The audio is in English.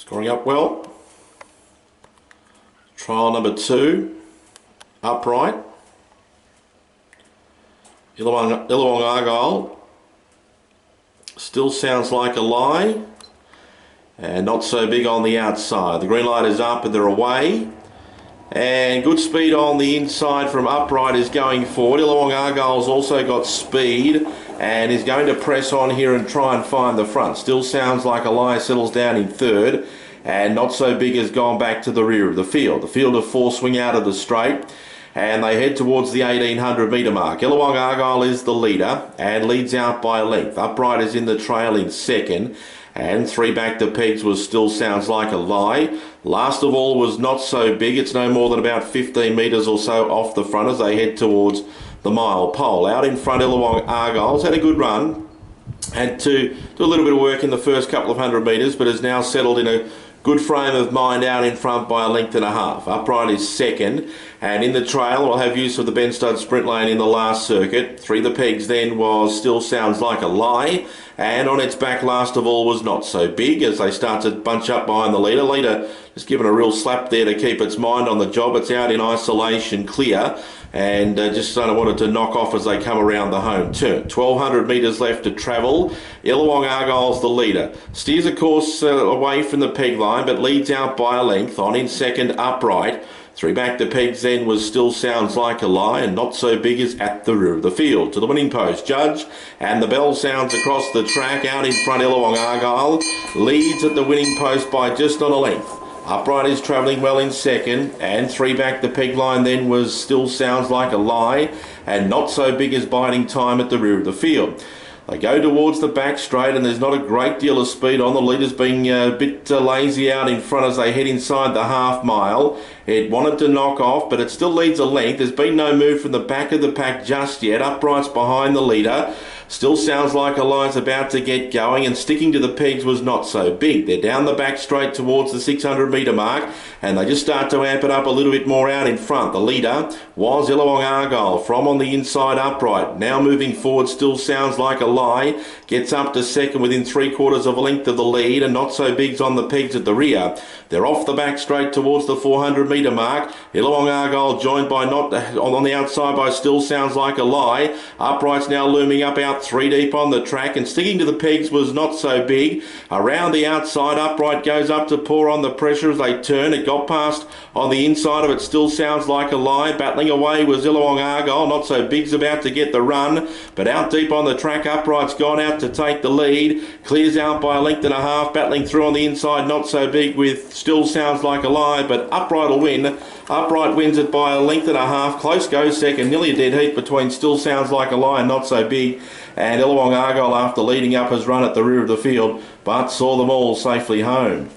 Scoring up well. Trial number 2, upright. Illawong Argyle. Still sounds like a lie. And not so big on the outside. The green light is up and they're away. And good speed on the inside from upright is going forward. Illawong Argyle's also got speed and is going to press on here and try and find the front. Still sounds like a lie, settles down in third. And not so big has gone back to the rear of the field. The field of 4 swing out of the straight and they head towards the 1800 metre mark. Illawong Argyle is the leader and leads out by a length. Upright is in the trail in second. And 3 back to pegs was Still Sounds Like a Lie. Last of all was Not So Big. It's no more than about 15 metres or so off the front as they head towards the mile pole. Out in front, Illawong Argyle's had a good run. Had to do a little bit of work in the first couple of 100 metres, but has now settled in a good frame of mind out in front by a length and a half. Upright is second, and in the trail we'll have use of the Ben Stud sprint lane in the last circuit. 3 the pegs then was Still Sounds Like a Lie, and on its back last of all was Not So Big as they start to bunch up behind the leader. Leader just given a real slap there to keep its mind on the job. It's out in isolation clear and just sort of wanted to knock off as they come around the home turn. 1200 metres left to travel. Illawong Argyle's the leader. Steers a course away from the peg line but leads out by a length. On in second, Upright. 3 back to pegs then was Still Sounds Like a Lie, and Not So Big is at the rear of the field. To the winning post, Judge, and the bell sounds across the track. Out in front, Illawong Argyle leads at the winning post by just on a length. Upright is travelling well in second, and 3 back the peg line then was Still Sounds Like a Lie, and Not So Big is biding time at the rear of the field. They go towards the back straight and there's not a great deal of speed on. The leader's being a bit lazy out in front as they head inside the half mile. It wanted to knock off, but it still leads a length. There's been no move from the back of the pack just yet. Upright's behind the leader. Still Sounds Like a Lie's about to get going, and sticking to the pegs was Not So Big. They're down the back straight towards the 600 metre mark, and they just start to amp it up a little bit more out in front. The leader was Illawong Argyle from on the inside. Upright now moving forward. Still Sounds Like a Lie gets up to second within 3/4 of a length of the lead, and Not So Big's on the pegs at the rear. They're off the back straight towards the 400 metre mark. Illawong Argyle joined by on the outside by Still Sounds Like a Lie. Upright's now looming up out 3 deep on the track, and sticking to the pegs was Not So Big. Around the outside, Upright goes up to pour on the pressure as they turn. It got past on the inside of it. Still Sounds Like a Lie. Battling away was Illawong Argyle. Not So Big's about to get the run, but out deep on the track, Upright's gone out to take the lead. Clears out by a length and a half. Battling through on the inside, Not So Big with Still Sounds Like a Lie, but Upright will win. Upright wins it by a length and a half. Close goes second. Nearly a dead heat between Still Sounds Like a Lie and Not So Big. And Illawong Argyle, after leading up, has run at the rear of the field, but saw them all safely home.